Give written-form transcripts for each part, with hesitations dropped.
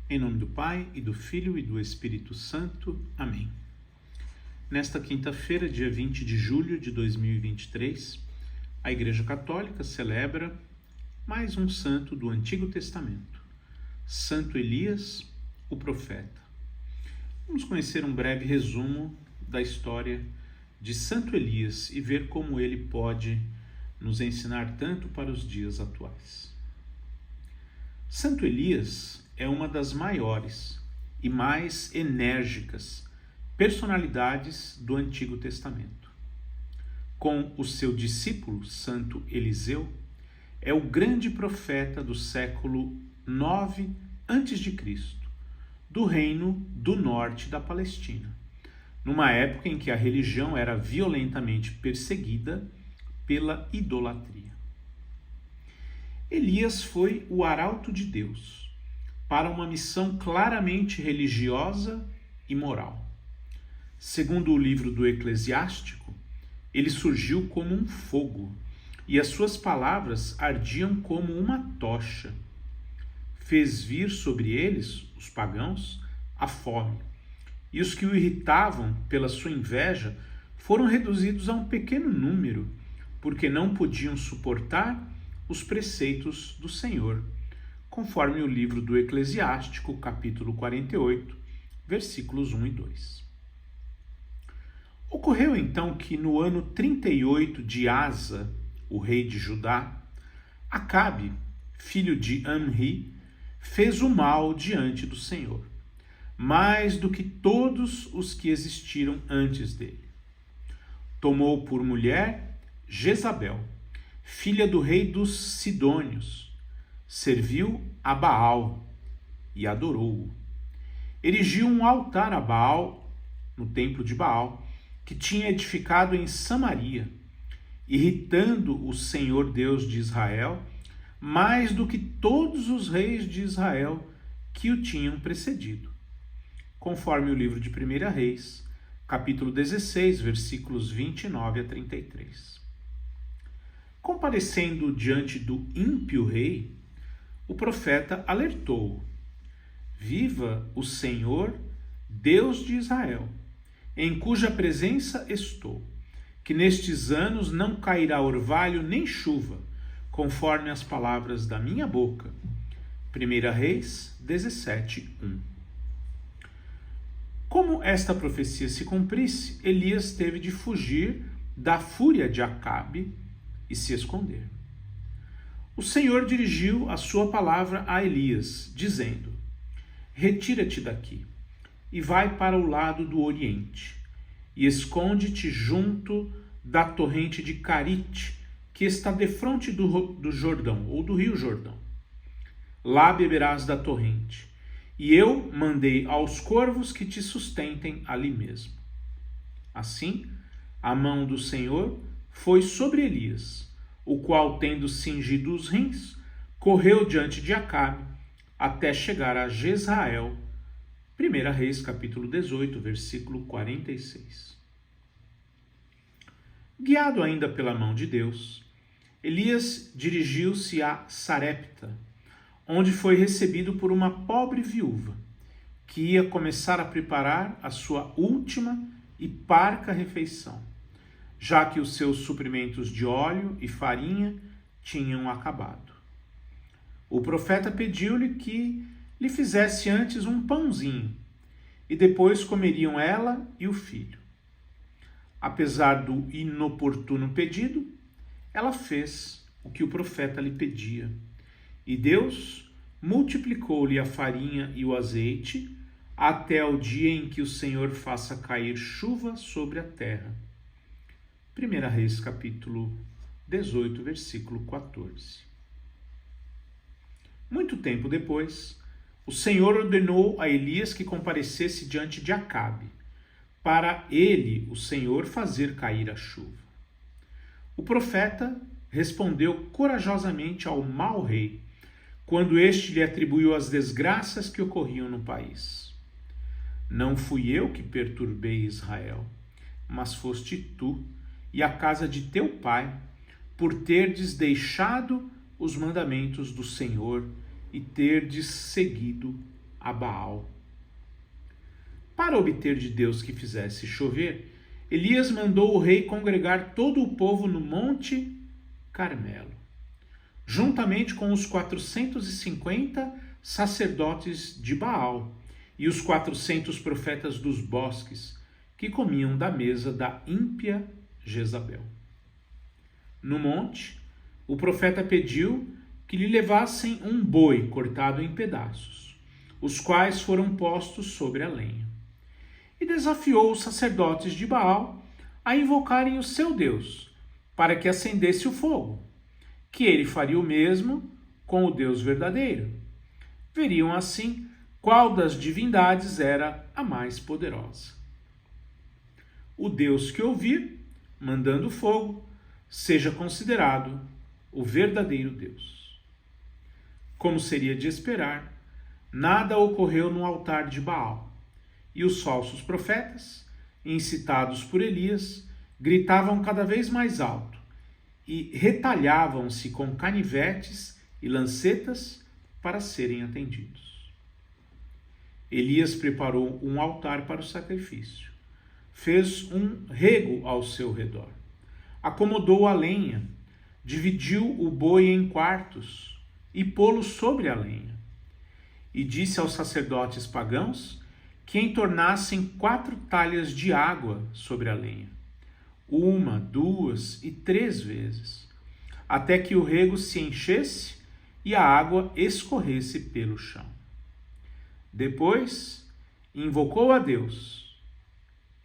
Em nome do Pai, e do Filho, e do Espírito Santo. Amém. Nesta quinta-feira, dia 20 de julho de 2023, a Igreja Católica celebra mais um santo do Antigo Testamento, Santo Elias, o profeta. Vamos conhecer um breve resumo da história de Santo Elias e ver como ele pode nos ensinar tanto para os dias atuais. Santo Elias é uma das maiores e mais enérgicas personalidades do Antigo Testamento. Com o seu discípulo, Santo Eliseu, é o grande profeta do século IX a.C., do reino do norte da Palestina, numa época em que a religião era violentamente perseguida pela idolatria. Elias foi o arauto de Deus para uma missão claramente religiosa e moral. Segundo o livro do Eclesiástico, ele surgiu como um fogo e as suas palavras ardiam como uma tocha. Fez vir sobre eles, os pagãos, a fome, e os que o irritavam pela sua inveja foram reduzidos a um pequeno número, porque não podiam suportar os preceitos do Senhor, conforme o livro do Eclesiástico, capítulo 48, versículos 1 e 2. Ocorreu então que no ano 38 de Asa, o rei de Judá, Acabe, filho de Amri, fez o mal diante do Senhor, mais do que todos os que existiram antes dele. Tomou por mulher Jezabel, filha do rei dos Sidônios, serviu a Baal e adorou-o. Erigiu um altar a Baal, no templo de Baal, que tinha edificado em Samaria, irritando o Senhor Deus de Israel, mais do que todos os reis de Israel que o tinham precedido. Conforme o livro de 1 Reis, capítulo 16, versículos 29 a 33. Comparecendo diante do ímpio rei, o profeta alertou: Viva o Senhor, Deus de Israel, em cuja presença estou, que nestes anos não cairá orvalho nem chuva, conforme as palavras da minha boca. 1 Reis 17, 1. Como esta profecia se cumprisse, Elias teve de fugir da fúria de Acabe e se esconder. O Senhor dirigiu a sua palavra a Elias, dizendo: Retira-te daqui e vai para o lado do oriente, e esconde-te junto da torrente de Carite, que está defronte do Jordão, ou do rio Jordão. Lá beberás da torrente, e eu mandei aos corvos que te sustentem ali mesmo. Assim, a mão do Senhor foi sobre Elias, o qual, tendo cingido os rins, correu diante de Acabe, até chegar a Jezrael. 1 Reis, capítulo 18, versículo 46. Guiado ainda pela mão de Deus, Elias dirigiu-se a Sarepta, onde foi recebido por uma pobre viúva, que ia começar a preparar a sua última e parca refeição, já que os seus suprimentos de óleo e farinha tinham acabado. O profeta pediu-lhe que lhe fizesse antes um pãozinho, e depois comeriam ela e o filho. Apesar do inoportuno pedido, ela fez o que o profeta lhe pedia, e Deus multiplicou-lhe a farinha e o azeite, até o dia em que o Senhor faça cair chuva sobre a terra. 1 Reis, capítulo 18, versículo 14. Muito tempo depois, o Senhor ordenou a Elias que comparecesse diante de Acabe, para ele, o Senhor, fazer cair a chuva. O profeta respondeu corajosamente ao mau rei, quando este lhe atribuiu as desgraças que ocorriam no país. Não fui eu que perturbei Israel, mas foste tu e a casa de teu pai, por terdes deixado os mandamentos do Senhor e terdes seguido a Baal. Para obter de Deus que fizesse chover, Elias mandou o rei congregar todo o povo no Monte Carmelo, juntamente com os 450 sacerdotes de Baal e os 400 profetas dos bosques, que comiam da mesa da ímpia Jezabel. No monte, o profeta pediu que lhe levassem um boi cortado em pedaços, os quais foram postos sobre a lenha. E desafiou os sacerdotes de Baal a invocarem o seu Deus, para que acendesse o fogo, que ele faria o mesmo com o Deus verdadeiro. Veriam assim qual das divindades era a mais poderosa. O Deus que ouvir, mandando fogo, seja considerado o verdadeiro Deus. Como seria de esperar, nada ocorreu no altar de Baal, e os falsos profetas, incitados por Elias, gritavam cada vez mais alto e retalhavam-se com canivetes e lancetas para serem atendidos. Elias preparou um altar para o sacrifício, fez um rego ao seu redor, acomodou a lenha, dividiu o boi em quartos e pô-lo sobre a lenha, e disse aos sacerdotes pagãos que entornassem 4 talhas de água sobre a lenha, 1, 2 e 3 vezes, até que o rego se enchesse e a água escorresse pelo chão. Depois, invocou a Deus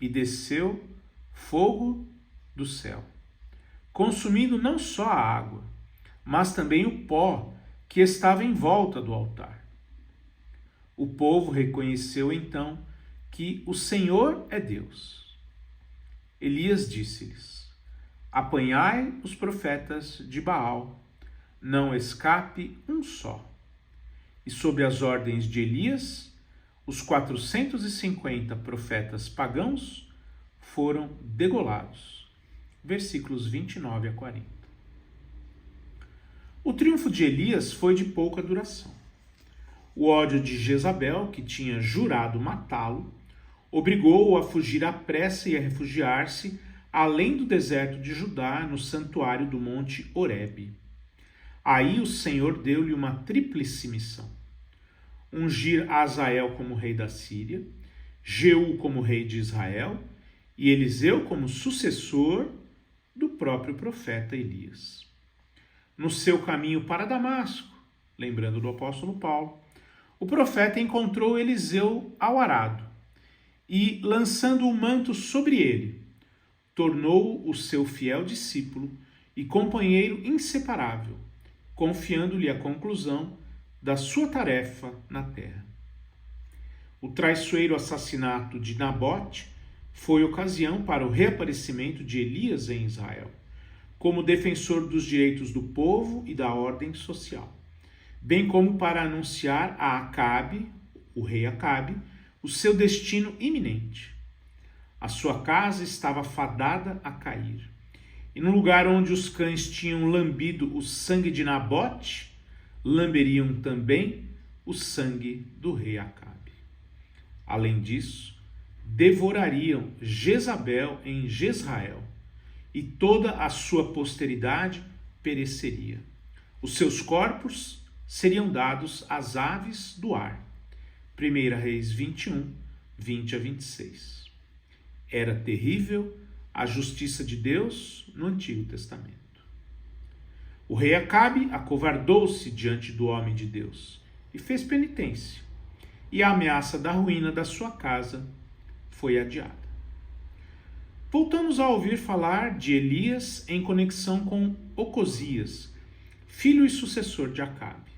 e desceu fogo do céu, consumindo não só a água, mas também o pó que estava em volta do altar. O povo reconheceu então que o Senhor é Deus. Elias disse-lhes: apanhai os profetas de Baal, não escape um só. E sob as ordens de Elias, os 450 profetas pagãos foram degolados. Versículos 29 a 40. O triunfo de Elias foi de pouca duração. O ódio de Jezabel, que tinha jurado matá-lo, obrigou-o a fugir à pressa e a refugiar-se além do deserto de Judá, no santuário do monte Horebe. Aí o Senhor deu-lhe uma tríplice missão: ungir Azael como rei da Síria, Jeú como rei de Israel e Eliseu como sucessor do próprio profeta Elias. No seu caminho para Damasco, lembrando do apóstolo Paulo, o profeta encontrou Eliseu ao arado e, lançando o manto sobre ele, tornou-o o seu fiel discípulo e companheiro inseparável, confiando-lhe a conclusão da sua tarefa na terra. O traiçoeiro assassinato de Nabote foi ocasião para o reaparecimento de Elias em Israel, como defensor dos direitos do povo e da ordem social, bem como para anunciar a Acabe, o rei Acabe, o seu destino iminente. A sua casa estava fadada a cair, e no lugar onde os cães tinham lambido o sangue de Nabote, lamberiam também o sangue do rei Acabe. Além disso, devorariam Jezabel em Jezrael, e toda a sua posteridade pereceria. Os seus corpos seriam dados às aves do ar. 1 Reis 21, 20 a 26. Era terrível a justiça de Deus no Antigo Testamento. O rei Acabe acovardou-se diante do homem de Deus e fez penitência, e a ameaça da ruína da sua casa foi adiada. Voltamos a ouvir falar de Elias em conexão com Ocosias, filho e sucessor de Acabe.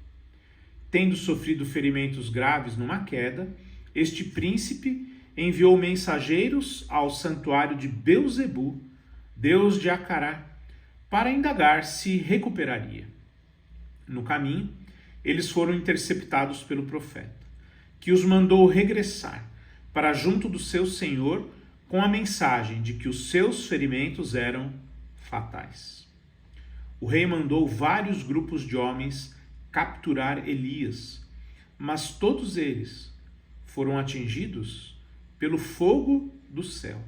Tendo sofrido ferimentos graves numa queda, este príncipe enviou mensageiros ao santuário de Beuzebu, deus de Acará, para indagar se recuperaria. No caminho, eles foram interceptados pelo profeta, que os mandou regressar para junto do seu senhor com a mensagem de que os seus ferimentos eram fatais. O rei mandou vários grupos de homens capturar Elias, mas todos eles foram atingidos pelo fogo do céu.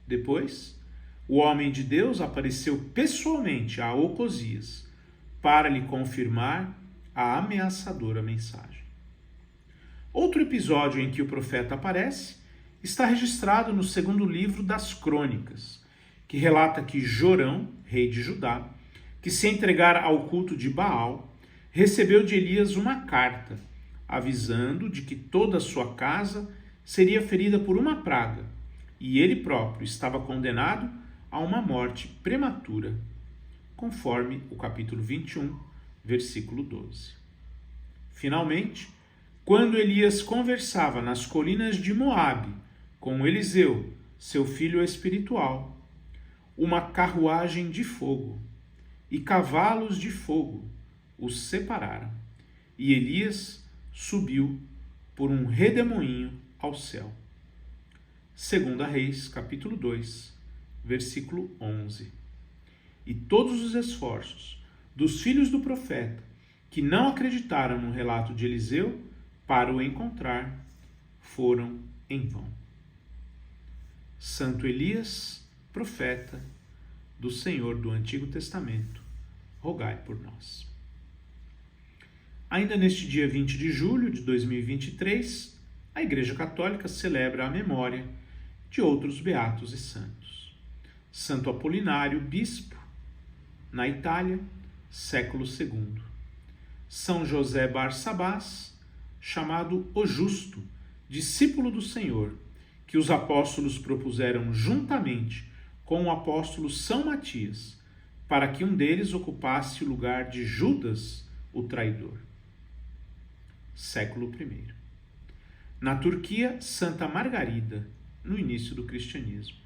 Depois, o homem de Deus apareceu pessoalmente a Ocosias para lhe confirmar a ameaçadora mensagem. Outro episódio em que o profeta aparece está registrado no segundo livro das Crônicas, que relata que Jorão, rei de Judá, que se entregara ao culto de Baal, recebeu de Elias uma carta, avisando de que toda a sua casa seria ferida por uma praga, e ele próprio estava condenado a uma morte prematura, conforme o capítulo 21, versículo 12. Finalmente, quando Elias conversava nas colinas de Moabe com Eliseu, seu filho espiritual, uma carruagem de fogo e cavalos de fogo os separaram, e Elias subiu por um redemoinho ao céu. 2 Reis, capítulo 2, versículo 11. E todos os esforços dos filhos do profeta que não acreditaram no relato de Eliseu para o encontrar foram em vão. Santo Elias, profeta do Senhor do Antigo Testamento, rogai por nós. Ainda neste dia 20 de julho de 2023, a Igreja Católica celebra a memória de outros beatos e santos. Santo Apolinário, bispo, na Itália, século II. São José Barsabás, chamado o Justo, discípulo do Senhor, que os apóstolos propuseram juntamente com o apóstolo São Matias, para que um deles ocupasse o lugar de Judas, o traidor. Século I. Na Turquia, Santa Margarida, no início do cristianismo.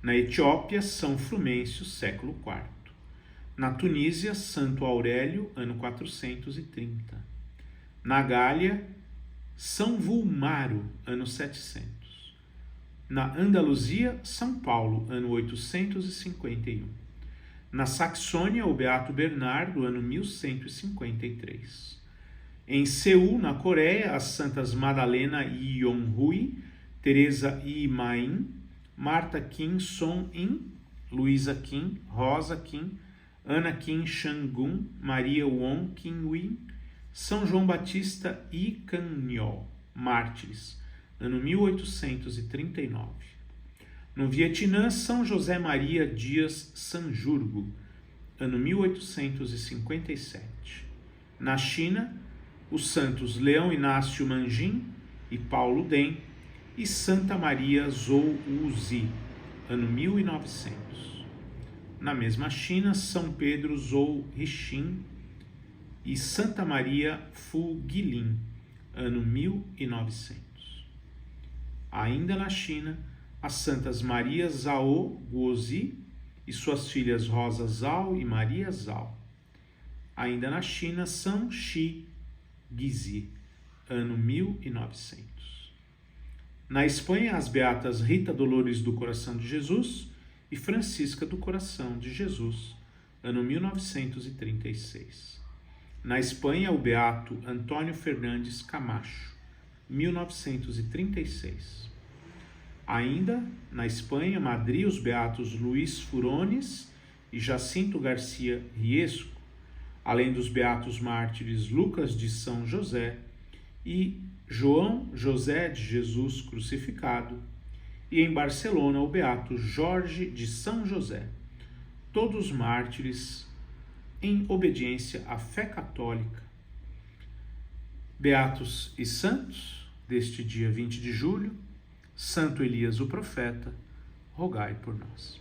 Na Etiópia, São Frumêncio, século IV. Na Tunísia, Santo Aurélio, ano 430. Na Gália, São Vulmaro, ano 700. Na Andaluzia, São Paulo, ano 851. Na Saxônia, o Beato Bernardo, ano 1153. Em Seul, na Coreia, as santas Madalena Yonhui, Teresa Imain, Marta Kim Son-in, Luísa Kim, Rosa Kim, Ana Kim Shangun, Maria Wong Kim Win, São João Batista I Canyo, mártires, ano 1839. No Vietnã, São José Maria Dias Sanjurgo, ano 1857. Na China, os santos Leão Inácio Manjin e Paulo Den e Santa Maria Zhou Uzi, ano 1900. Na mesma China, São Pedro Zhou Rixin e Santa Maria Fu Guilin, ano 1900. Ainda na China, as santas Maria Zhao Guozi e suas filhas Rosa Zhao e Maria Zhao. Ainda na China, São Shi Guizi, ano 1900. Na Espanha, as beatas Rita Dolores do Coração de Jesus e Francisca do Coração de Jesus, ano 1936. Na Espanha, o beato Antônio Fernandes Camacho, 1936. Ainda na Espanha, Madrid, os beatos Luís Furones e Jacinto Garcia Riesco, além dos beatos mártires Lucas de São José e João José de Jesus crucificado, e em Barcelona o beato Jorge de São José, todos mártires em obediência à fé católica. Beatos e santos deste dia 20 de julho, Santo Elias o profeta, rogai por nós.